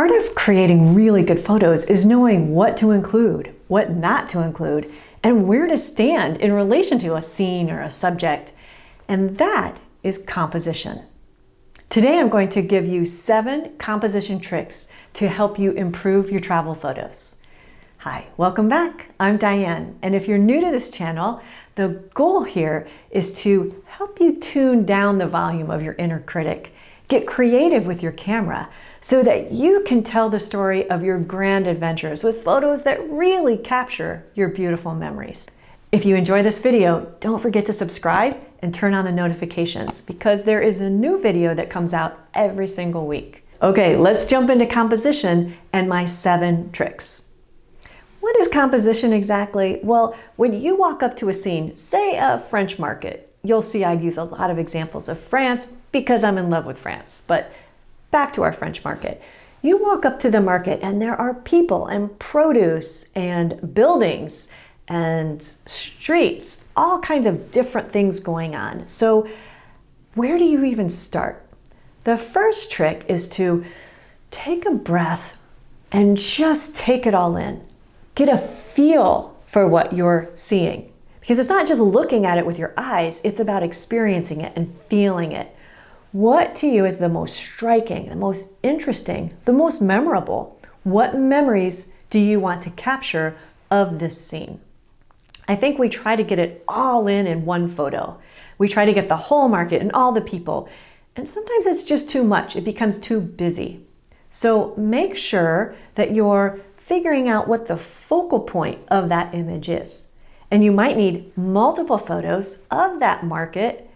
Part of creating really good photos is knowing what to include, what not to include, and where to stand in relation to a scene or a subject. And that is composition. Today I'm going to give you 7 composition tricks to help you improve your travel photos. Hi, welcome back. I'm Diane, and if you're new to this channel, the goal here is to help you tune down the volume of your inner critic, get creative with your camera so that you can tell the story of your grand adventures with photos that really capture your beautiful memories. If you enjoy this video, don't forget to subscribe and turn on the notifications because there is a new video that comes out every single week. Okay, let's jump into composition and my 7 tricks. What is composition exactly? Well, when you walk up to a scene, say a French market, you'll see I use a lot of examples of France because I'm in love with France. But back to our French market. You walk up to the market and there are people and produce and buildings and streets, all kinds of different things going on. So where do you even start? The first trick is to take a breath and just take it all in. Get a feel for what you're seeing. Because it's not just looking at it with your eyes, it's about experiencing it and feeling it. What to you is the most striking, the most interesting, the most memorable? What memories do you want to capture of this scene? I think we try to get it all in one photo. We try to get the whole market and all the people. And sometimes it's just too much. It becomes too busy. So make sure that you're figuring out what the focal point of that image is. And you might need multiple photos of that market,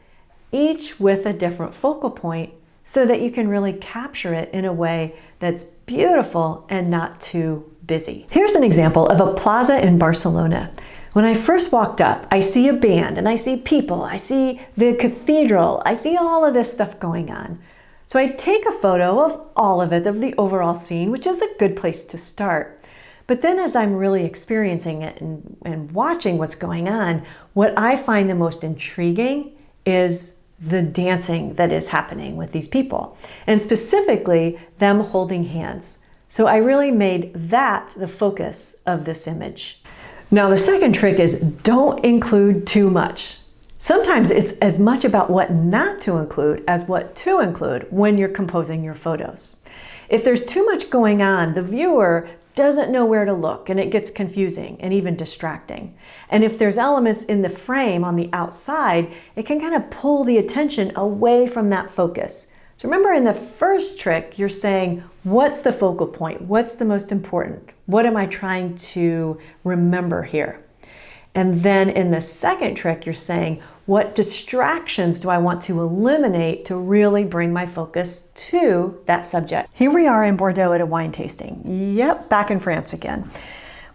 each with a different focal point, so that you can really capture it in a way that's beautiful and not too busy. Here's an example of a plaza in Barcelona. When I first walked up, I see a band and I see people, I see the cathedral, I see all of this stuff going on. So I take a photo of all of it, of the overall scene, which is a good place to start. But then as I'm really experiencing it and watching what's going on, what I find the most intriguing is the dancing that is happening with these people, and specifically them holding hands. So I really made that the focus of this image. Now the second trick is don't include too much. Sometimes it's as much about what not to include as what to include when you're composing your photos. If there's too much going on, the viewer doesn't know where to look and it gets confusing and even distracting. And if there's elements in the frame on the outside, it can kind of pull the attention away from that focus. So remember in the first trick, you're saying, what's the focal point? What's the most important? What am I trying to remember here? And then in the second trick, you're saying, what distractions do I want to eliminate to really bring my focus to that subject? Here we are in Bordeaux at a wine tasting. Yep, back in France again.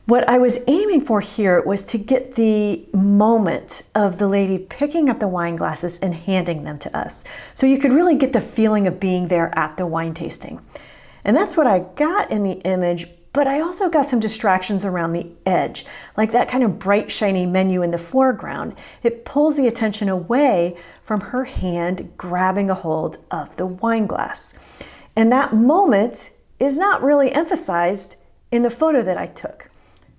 What I was aiming for here was to get the moment of the lady picking up the wine glasses and handing them to us. So you could really get the feeling of being there at the wine tasting. And that's what I got in the image. But I also got some distractions around the edge, like that kind of bright, shiny menu in the foreground. It pulls the attention away from her hand grabbing a hold of the wine glass. And that moment is not really emphasized in the photo that I took.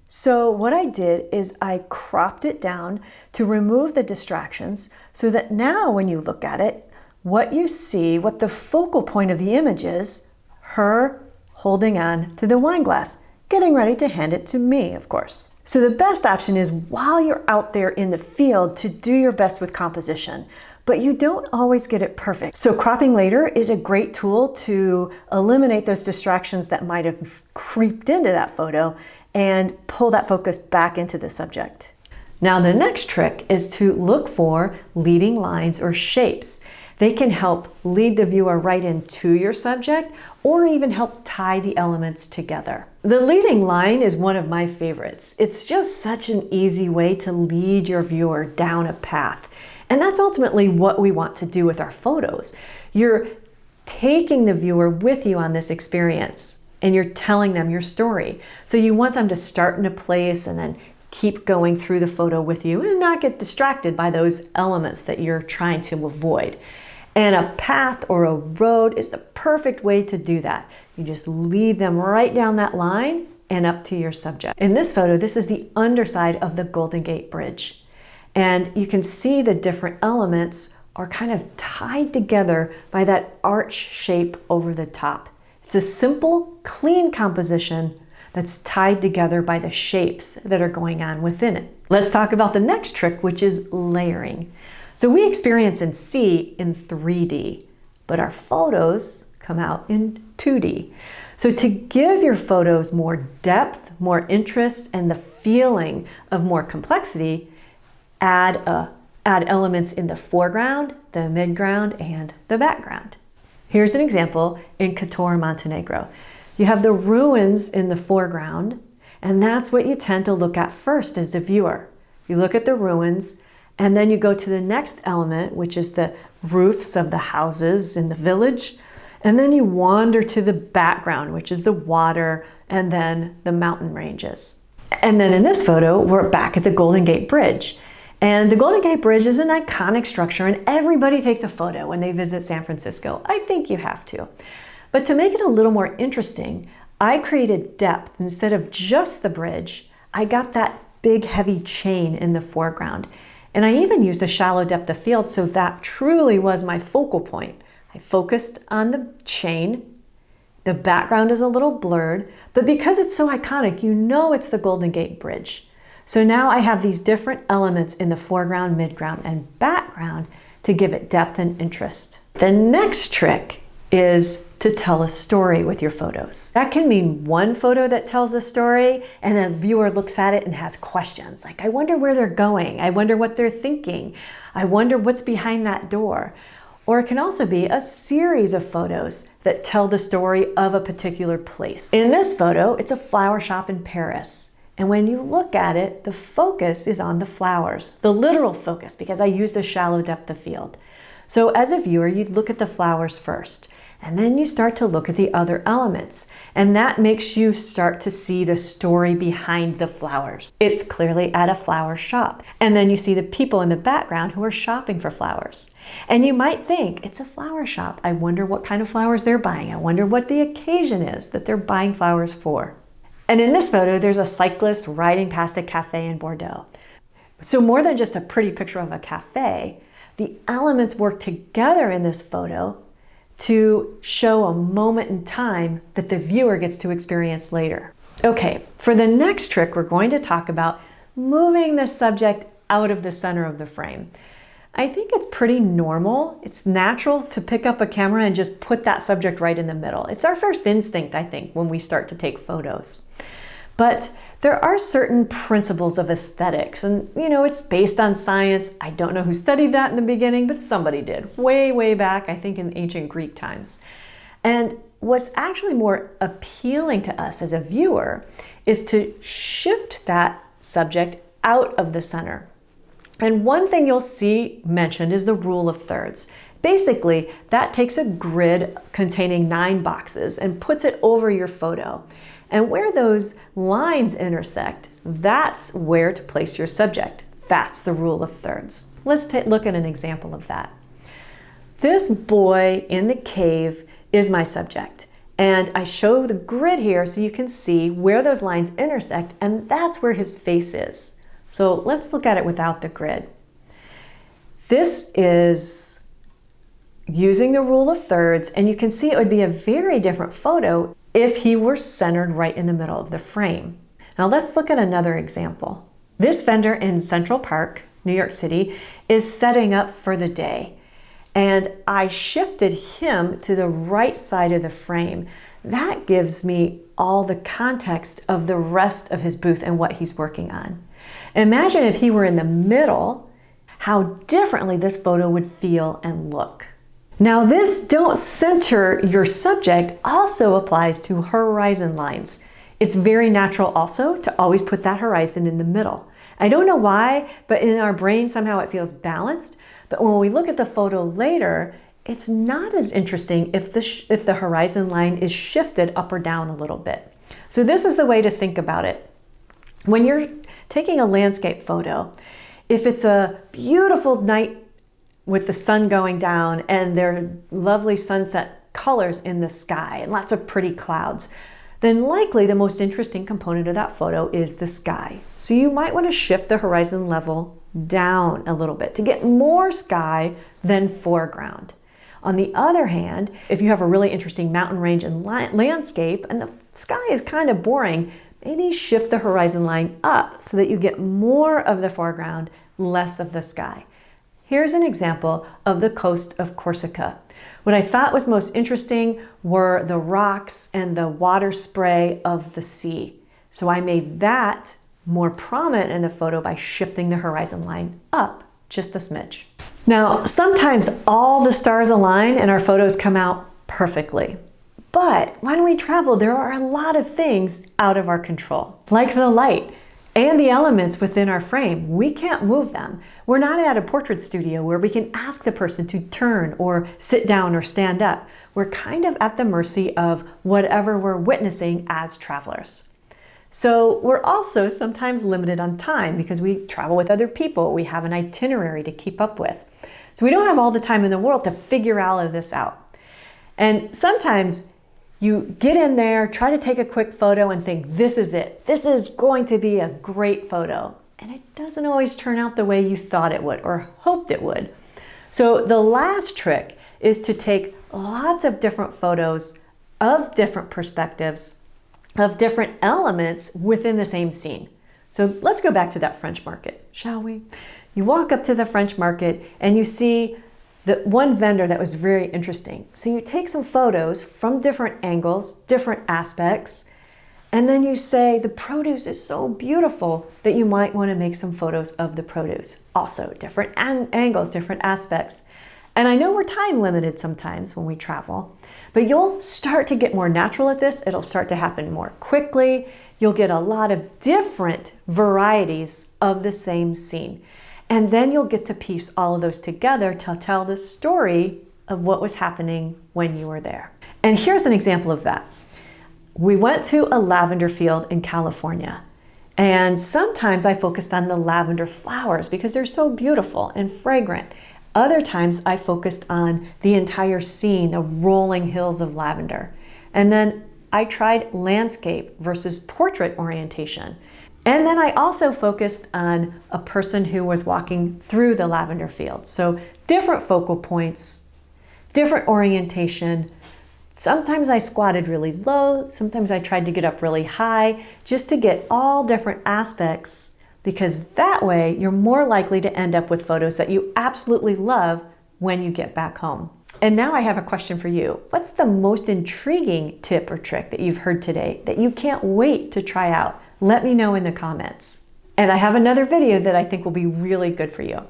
So what I did is I cropped it down to remove the distractions so that now when you look at it, what you see, what the focal point of the image is, her holding on to the wine glass, getting ready to hand it to me, of course. So the best option is while you're out there in the field to do your best with composition, but you don't always get it perfect. So cropping later is a great tool to eliminate those distractions that might have creeped into that photo and pull that focus back into the subject. Now the next trick is to look for leading lines or shapes. They can help lead the viewer right into your subject or even help tie the elements together. The leading line is one of my favorites. It's just such an easy way to lead your viewer down a path. And that's ultimately what we want to do with our photos. You're taking the viewer with you on this experience and you're telling them your story. So you want them to start in a place and then keep going through the photo with you and not get distracted by those elements that you're trying to avoid. And a path or a road is the perfect way to do that. You just lead them right down that line and up to your subject. In this photo, this is the underside of the Golden Gate Bridge. And you can see the different elements are kind of tied together by that arch shape over the top. It's a simple, clean composition that's tied together by the shapes that are going on within it. Let's talk about the next trick, which is layering. So we experience and see in 3D, but our photos come out in 2D. So to give your photos more depth, more interest, and the feeling of more complexity, add elements in the foreground, the midground, and the background. Here's an example in Kotor, Montenegro. You have the ruins in the foreground, and that's what you tend to look at first as a viewer. You look at the ruins, and then you go to the next element, which is the roofs of the houses in the village, and then you wander to the background, which is the water, and then the mountain ranges. And then in this photo, we're back at the Golden Gate Bridge. And the Golden Gate Bridge is an iconic structure, and everybody takes a photo when they visit San Francisco. I think you have to. But to make it a little more interesting, I created depth. Instead of just the bridge, I got that big heavy chain in the foreground. And I even used a shallow depth of field, so that truly was my focal point. I focused on the chain. The background is a little blurred, but because it's so iconic, you know it's the Golden Gate Bridge. So now I have these different elements in the foreground, midground, and background to give it depth and interest. The next trick is to tell a story with your photos. That can mean one photo that tells a story and the viewer looks at it and has questions like, I wonder where they're going. I wonder what they're thinking. I wonder what's behind that door. Or it can also be a series of photos that tell the story of a particular place. In this photo, it's a flower shop in Paris. And when you look at it, the focus is on the flowers, the literal focus, because I used a shallow depth of field. So as a viewer, you'd look at the flowers first, and then you start to look at the other elements. And that makes you start to see the story behind the flowers. It's clearly at a flower shop. And then you see the people in the background who are shopping for flowers. And you might think, it's a flower shop. I wonder what kind of flowers they're buying. I wonder what the occasion is that they're buying flowers for. And in this photo, there's a cyclist riding past a cafe in Bordeaux. So more than just a pretty picture of a cafe, the elements work together in this photo to show a moment in time that the viewer gets to experience later. Okay, for the next trick, we're going to talk about moving the subject out of the center of the frame. I think it's pretty normal. It's natural to pick up a camera and just put that subject right in the middle. It's our first instinct, I think, when we start to take photos. But there are certain principles of aesthetics, and it's based on science. I don't know who studied that in the beginning, but somebody did, way, way back, I think in ancient Greek times. And what's actually more appealing to us as a viewer is to shift that subject out of the center. And one thing you'll see mentioned is the rule of thirds. Basically, that takes a grid containing 9 boxes and puts it over your photo. And where those lines intersect, that's where to place your subject. That's the rule of thirds. Let's look at an example of that. This boy in the cave is my subject. And I show the grid here so you can see where those lines intersect, and that's where his face is. So let's look at it without the grid. This is using the rule of thirds, and you can see it would be a very different photo if he were centered right in the middle of the frame. Now let's look at another example. This vendor in Central Park, New York City, is setting up for the day. And I shifted him to the right side of the frame. That gives me all the context of the rest of his booth and what he's working on. Imagine if he were in the middle, how differently this photo would feel and look. Now this don't center your subject also applies to horizon lines. It's very natural also to always put that horizon in the middle. I don't know why, but in our brain somehow it feels balanced. But when we look at the photo later, it's not as interesting if the horizon line is shifted up or down a little bit. So this is the way to think about it. When you're taking a landscape photo, if it's a beautiful night with the sun going down and there are lovely sunset colors in the sky and lots of pretty clouds, then likely the most interesting component of that photo is the sky. So you might want to shift the horizon level down a little bit to get more sky than foreground. On the other hand, if you have a really interesting mountain range and landscape and the sky is kind of boring, maybe shift the horizon line up so that you get more of the foreground, less of the sky. Here's an example of the coast of Corsica. What I thought was most interesting were the rocks and the water spray of the sea. So I made that more prominent in the photo by shifting the horizon line up just a smidge. Now, sometimes all the stars align and our photos come out perfectly. But when we travel, there are a lot of things out of our control, like the light and the elements within our frame. We can't move them. We're not at a portrait studio where we can ask the person to turn or sit down or stand up. We're kind of at the mercy of whatever we're witnessing as travelers. So we're also sometimes limited on time because we travel with other people. We have an itinerary to keep up with. So we don't have all the time in the world to figure all of this out. And sometimes you get in there, try to take a quick photo and think, this is it. This is going to be a great photo. And it doesn't always turn out the way you thought it would or hoped it would. So the last trick is to take lots of different photos of different perspectives, of different elements within the same scene. So let's go back to that French market, shall we? You walk up to the French market and you see the one vendor that was very interesting. So you take some photos from different angles, different aspects, and then you say the produce is so beautiful that you might want to make some photos of the produce. Also, different angles, different aspects. And I know we're time limited sometimes when we travel, but you'll start to get more natural at this. It'll start to happen more quickly. You'll get a lot of different varieties of the same scene. And then you'll get to piece all of those together to tell the story of what was happening when you were there. And here's an example of that. We went to a lavender field in California. And sometimes I focused on the lavender flowers because they're so beautiful and fragrant. Other times I focused on the entire scene, the rolling hills of lavender. And then I tried landscape versus portrait orientation. And then I also focused on a person who was walking through the lavender field. So different focal points, different orientation. Sometimes I squatted really low. Sometimes I tried to get up really high just to get all different aspects, because that way you're more likely to end up with photos that you absolutely love when you get back home. And now I have a question for you. What's the most intriguing tip or trick that you've heard today that you can't wait to try out? Let me know in the comments. And I have another video that I think will be really good for you.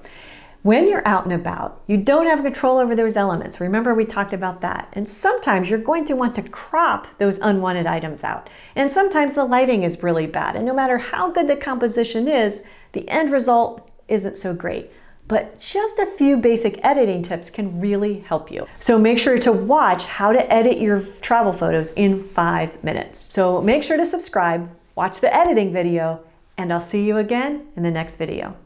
When you're out and about, you don't have control over those elements. Remember, we talked about that. And sometimes you're going to want to crop those unwanted items out. And sometimes the lighting is really bad. And no matter how good the composition is, the end result isn't so great. But just a few basic editing tips can really help you. So make sure to watch how to edit your travel photos in 5 minutes. So make sure to subscribe, watch the editing video, and I'll see you again in the next video.